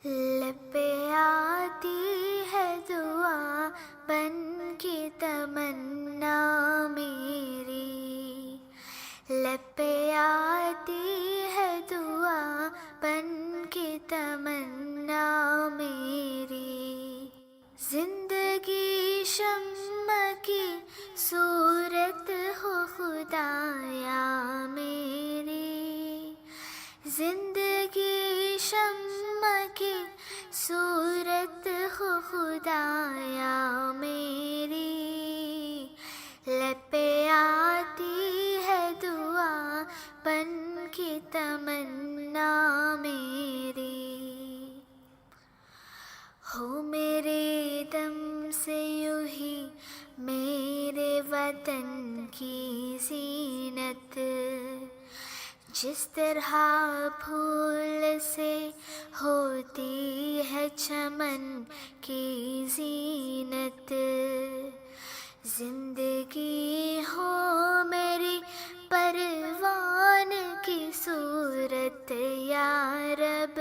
लब पे आती है दुआ बन के तमन्ना मेरी। लब पे आती है दुआ बन के तमन्ना मेरी। जिंदगी शम्मा की सूरत हो खुदाया मेरी। जिंदगी शम्मा की सूरत हो खुदाया मेरी। लब पे आती है दुआ बन के तमन्ना मेरी। हो मेरे दम से यूं ही मेरे वतन की ज़ीनत, जिस तरह फूल से होती है चमन की ज़ीनत। जिंदगी हो मेरी परवान की सूरत या रब।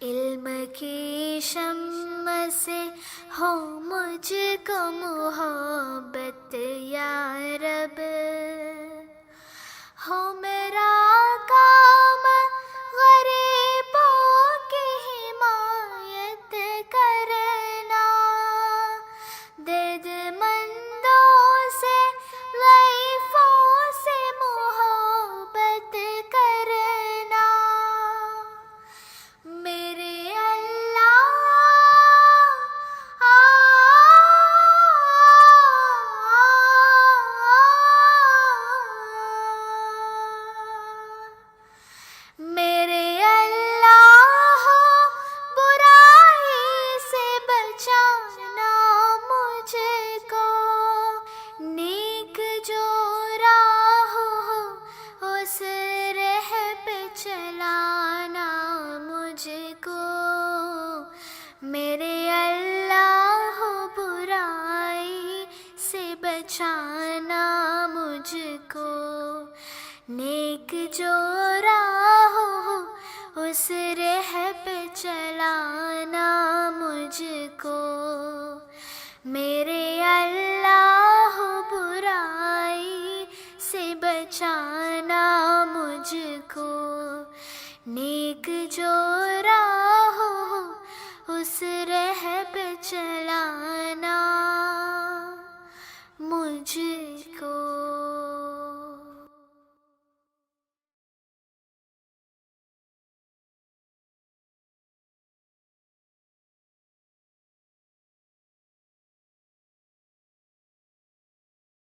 इल्म की शम्म से हो मुझको मोहब्बत या रब। हो मेरा काम गरीबों की हिमायत करना, दर्दमंदों से ज़ईफ़ों से मोहब्बत करना। मेरे अल्लाह मेरे अल्लाह बुराई से बचाना मुझको। नेक जो राह हो उस राह पे चलाना मुझको। मेरे अल्लाह बुराई से बचाना मुझको। नेक जो राह हो उस राह पे चलाना मुझको। मेरे